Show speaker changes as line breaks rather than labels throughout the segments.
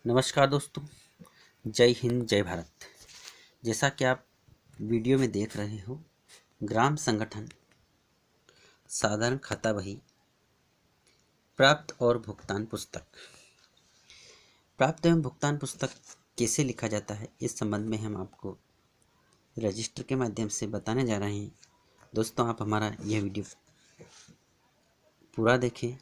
नमस्कार दोस्तों, जय हिंद जय भारत। जैसा कि आप वीडियो में देख रहे हो, ग्राम संगठन साधारण खाता बही प्राप्त और भुगतान पुस्तक। प्राप्त एवं भुगतान पुस्तक कैसे लिखा जाता है, इस संबंध में हम आपको रजिस्टर के माध्यम से बताने जा रहे हैं। दोस्तों, आप हमारा यह वीडियो पूरा देखें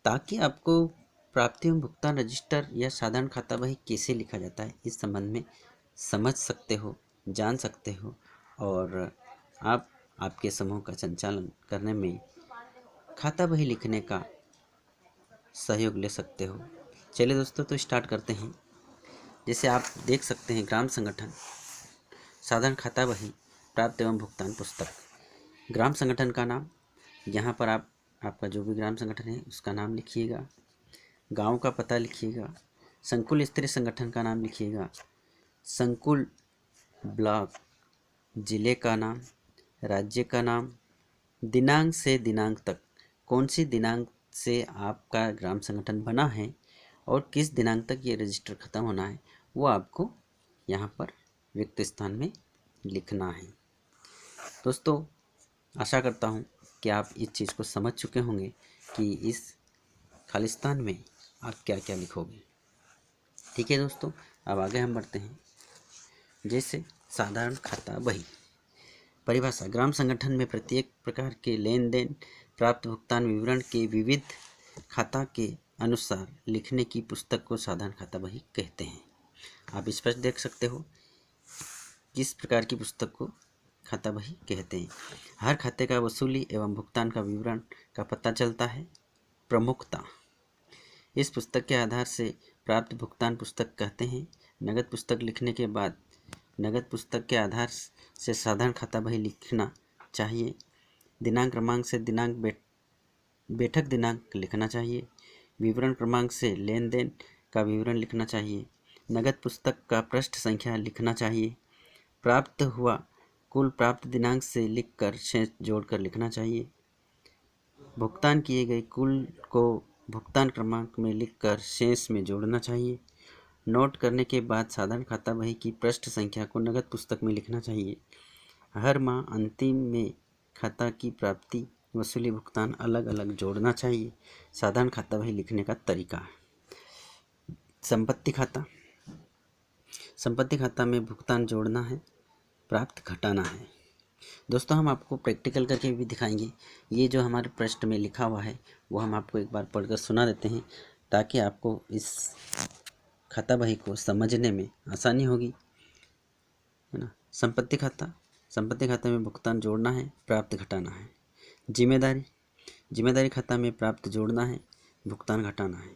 ताकि आपको प्राप्ति एवं भुगतान रजिस्टर या साधारण खाता बही कैसे लिखा जाता है, इस संबंध में समझ सकते हो, जान सकते हो और आप आपके समूह का संचालन करने में खाता बही लिखने का सहयोग ले सकते हो। चलिए दोस्तों, तो स्टार्ट करते हैं। जैसे आप देख सकते हैं, ग्राम संगठन साधारण खाता बही प्राप्त एवं भुगतान पुस्तक। ग्राम संगठन का नाम, यहाँ पर आपका जो भी ग्राम संगठन है उसका नाम लिखिएगा, गांव का पता लिखिएगा, संकुल स्तरीय संगठन का नाम लिखिएगा, संकुल ब्लॉक, जिले का नाम, राज्य का नाम, दिनांक से दिनांक तक कौन सी दिनांक से आपका ग्राम संगठन बना है और किस दिनांक तक ये रजिस्टर ख़त्म होना है, वो आपको यहाँ पर रिक्त स्थान में लिखना है। दोस्तों, आशा करता हूँ कि आप इस चीज़ को समझ चुके होंगे कि इस खालिस्तान में आप क्या क्या लिखोगे। ठीक है दोस्तों, अब आगे हम बढ़ते हैं। जैसे साधारण खाता बही परिभाषा, ग्राम संगठन में प्रत्येक प्रकार के लेन देन प्राप्त भुगतान विवरण के विविध खाता के अनुसार लिखने की पुस्तक को साधारण खाता बही कहते हैं। आप स्पष्ट देख सकते हो किस प्रकार की पुस्तक को खाता बही कहते हैं। हर खाते का वसूली एवं भुगतान का विवरण का पता चलता है। प्रमुखता, इस पुस्तक के आधार से प्राप्त भुगतान पुस्तक कहते हैं। नगद पुस्तक लिखने के बाद नगद पुस्तक के आधार से साधारण खाता बही लिखना चाहिए। दिनांक क्रमांक से दिनांक बैठक दिनांक लिखना चाहिए। विवरण क्रमांक से लेन देन का विवरण लिखना चाहिए। नगद पुस्तक का पृष्ठ संख्या लिखना चाहिए। प्राप्त हुआ कुल प्राप्त दिनांक से लिखकर शेष जोड़कर लिखना चाहिए। भुगतान किए गए कुल को भुगतान क्रमांक में लिखकर शेष में जोड़ना चाहिए। नोट करने के बाद साधारण खाता बही की पृष्ठ संख्या को नगद पुस्तक में लिखना चाहिए। हर माह अंतिम में खाता की प्राप्ति, वसूली, भुगतान अलग अलग जोड़ना चाहिए। साधारण खाता बही लिखने का तरीका। संपत्ति खाता, संपत्ति खाता में भुगतान जोड़ना है, प्राप्त घटाना है। दोस्तों, हम आपको प्रैक्टिकल करके भी दिखाएंगे। ये जो हमारे पृष्ठ में लिखा हुआ है वो हम आपको एक बार पढ़कर सुना देते हैं ताकि आपको इस खाता बही को समझने में आसानी होगी, है ना। संपत्ति खाता, संपत्ति खाता में भुगतान जोड़ना है, प्राप्त घटाना है। जिम्मेदारी, जिम्मेदारी खाता में प्राप्त जोड़ना है, भुगतान घटाना है।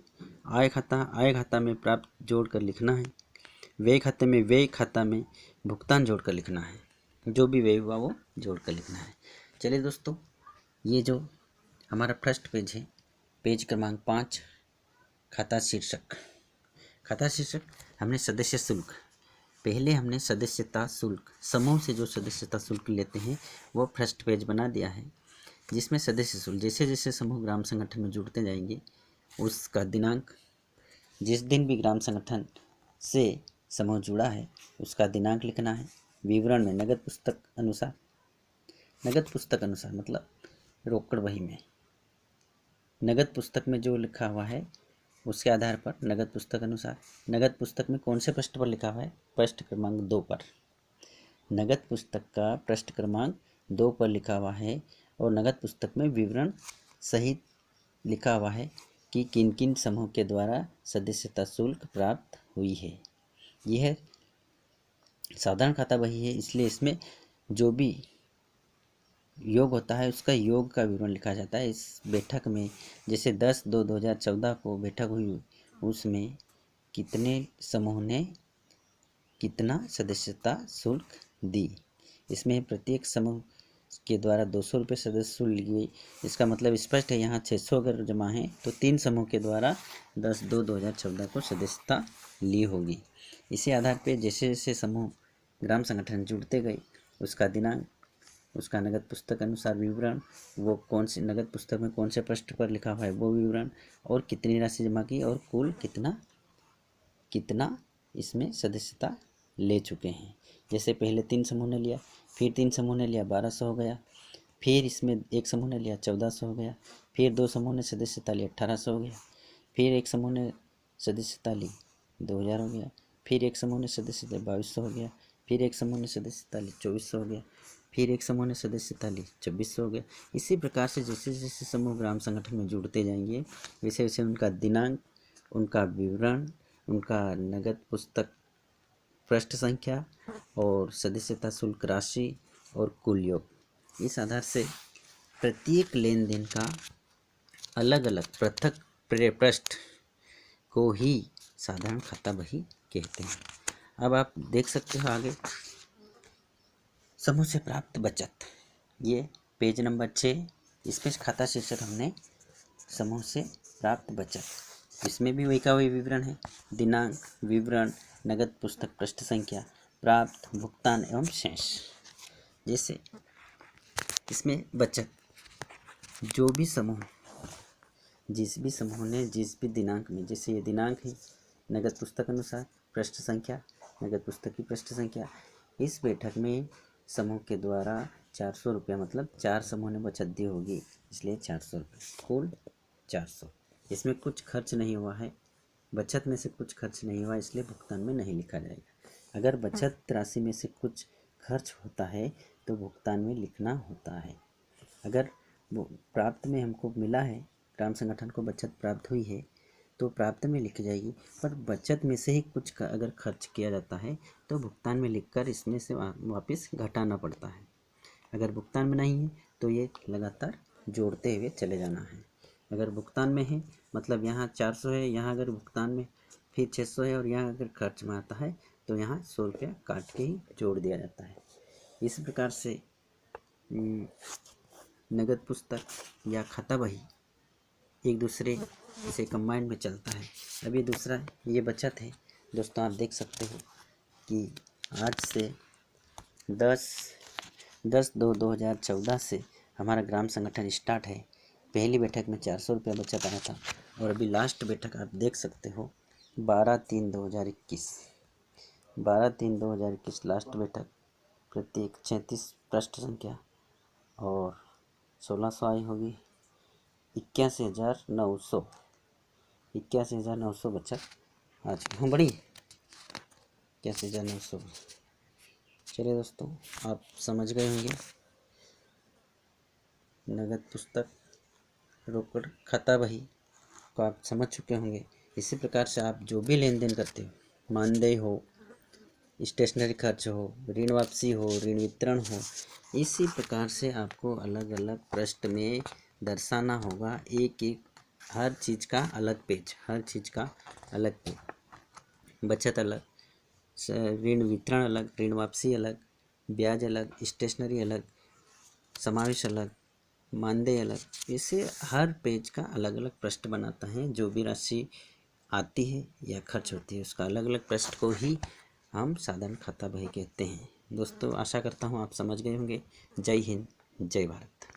आय खाता, आय खाता में प्राप्त जोड़कर लिखना है। व्यय खाते में व्यय खाता में भुगतान जोड़कर लिखना है। जो भी व्यय हुआ वो जोड़कर लिखना है। चलिए दोस्तों, ये जो हमारा फर्स्ट पेज है, पेज क्रमांक 5, खाता शीर्षक। खाता शीर्षक, हमने सदस्य शुल्क, पहले हमने सदस्यता शुल्क, समूह से जो सदस्यता शुल्क लेते हैं वो फर्स्ट पेज बना दिया है, जिसमें सदस्य शुल्क, जैसे जैसे समूह ग्राम संगठन में जुड़ते जाएंगे उसका दिनांक, जिस दिन भी ग्राम संगठन से समूह जुड़ा है उसका दिनांक लिखना है। विवरण में नगद पुस्तक अनुसार, नगद पुस्तक अनुसार मतलब रोकड़ बही में नगद पुस्तक में जो लिखा हुआ है उसके आधार पर नगद पुस्तक अनुसार। नगद पुस्तक में कौन से पृष्ठ पर लिखा हुआ है? पृष्ठ क्रमांक 2 पर। नगद पुस्तक का पृष्ठ क्रमांक 2 पर लिखा हुआ है और नगद पुस्तक में विवरण सहित लिखा हुआ है कि किन किन समूह के द्वारा सदस्यता शुल्क प्राप्त हुई है। यह साधारण खाता बही है, इसलिए इसमें जो भी योग होता है उसका योग का विवरण लिखा जाता है। इस बैठक में जैसे 10/2/2014 को बैठक हुई, उसमें कितने समूह ने कितना सदस्यता शुल्क दी। इसमें प्रत्येक समूह के द्वारा 200 रुपये सदस्य शुल्क ली गई। इसका मतलब स्पष्ट है, यहाँ 600 अगर जमा है तो 3 समूह के द्वारा 10/2/2014 को सदस्यता ली होगी। इसी आधार पर जैसे जैसे समूह ग्राम संगठन जुड़ते गए उसका दिनांक, उसका नगद पुस्तक अनुसार विवरण, वो कौन सी नगद पुस्तक में कौन से पृष्ठ पर लिखा हुआ है वो विवरण, और कितनी राशि जमा की और कुल कितना कितना इसमें सदस्यता ले चुके हैं। जैसे पहले 3 समूह ने लिया, फिर 3 समूह ने लिया 1200 हो गया, फिर इसमें एक समूह ने लिया 1400 हो गया, फिर 2 समूह ने सदस्यता ली 1800 हो गया, फिर एक समूह ने सदस्यता ली 2000 हो गया, फिर एक समूह ने सदस्यता 2200 हो गया, फिर एक समूह ने सदस्यता ली 2400 हो गया, फिर एक समूह ने सदस्यता ली 2600 हो गया। इसी प्रकार से जैसे जैसे समूह ग्राम संगठन में जुड़ते जाएंगे वैसे वैसे उनका दिनांक, उनका विवरण, उनका नगद पुस्तक पृष्ठ संख्या और सदस्यता शुल्क राशि और कुल योग, इस आधार से प्रत्येक लेन देन का अलग अलग पृथक पृष्ठ को ही साधारण खाता बही कहते हैं। अब आप देख सकते हो आगे समूह से प्राप्त बचत, ये पेज नंबर 6, इसमें खाता शीर्षक हमने समूह से प्राप्त बचत, इसमें भी वही का वही विवरण है, दिनांक, विवरण, नगद पुस्तक पृष्ठ संख्या, प्राप्त, भुगतान एवं शेष। जैसे इसमें बचत, जो भी समूह, जिस भी समूह ने जिस भी दिनांक में, जैसे ये दिनांक है, नगद पुस्तक अनुसार पृष्ठ संख्या, नगद पुस्तक की पृष्ठ संख्या, इस बैठक में समूह के द्वारा 400 रुपया, मतलब 4 समूह ने बचत दी होगी इसलिए 400 रुपये, कुल 400। इसमें कुछ खर्च नहीं हुआ है, बचत में से कुछ खर्च नहीं हुआ इसलिए भुगतान में नहीं लिखा जाएगा। अगर बचत राशि में से कुछ खर्च होता है तो भुगतान में लिखना होता है। अगर प्राप्त में हमको मिला है, ग्राम संगठन को बचत प्राप्त हुई है तो प्राप्त में लिखी जाएगी, पर बचत में से ही कुछ अगर खर्च किया जाता है तो भुगतान में लिखकर इसमें से वापस घटाना पड़ता है। अगर भुगतान में नहीं है तो ये लगातार जोड़ते हुए चले जाना है। अगर भुगतान में है मतलब यहाँ 400 है, यहाँ अगर भुगतान में फिर 600 है और यहाँ अगर खर्च में आता है तो यहाँ 100 रुपया काट के ही जोड़ दिया जाता है। इस प्रकार से नगद पुस्तक या खाता बही एक दूसरे से कंबाइंड में चलता है। अभी दूसरा ये बचत है दोस्तों, आप देख सकते हो कि आज से 10/2/2014 से हमारा ग्राम संगठन स्टार्ट है। पहली बैठक में 400 रुपया बचत आया था और अभी लास्ट बैठक आप देख सकते हो 12/3/2021, 12/3/2021 लास्ट बैठक, प्रत्येक 36 पृष्ठ संख्या और 1600 आई होगी, 81,900 बचत आज की। हाँ बड़ी 81,900। चलिए दोस्तों, आप समझ गए होंगे नगद पुस्तक, रोकड़, खाता बही को आप समझ चुके होंगे। इसी प्रकार से आप जो भी लेन देन करते हो, मानदेय हो, स्टेशनरी खर्च हो, ऋण वापसी हो, ऋण वितरण हो, इसी प्रकार से आपको अलग अलग पृष्ठ में दर्शाना होगा। एक एक हर चीज़ का अलग पेज, हर चीज़ का अलग पेज, बचत अलग, ऋण वितरण अलग, ऋण वापसी अलग, ब्याज अलग, स्टेशनरी अलग, समावेश अलग, मानदेय अलग, इसे हर पेज का अलग अलग पृष्ठ बनाता है। जो भी राशि आती है या खर्च होती है उसका अलग अलग पृष्ठ को ही हम साधारण खाता बही कहते हैं। दोस्तों आशा करता हूँ आप समझ गए होंगे। जय हिंद, जय भारत।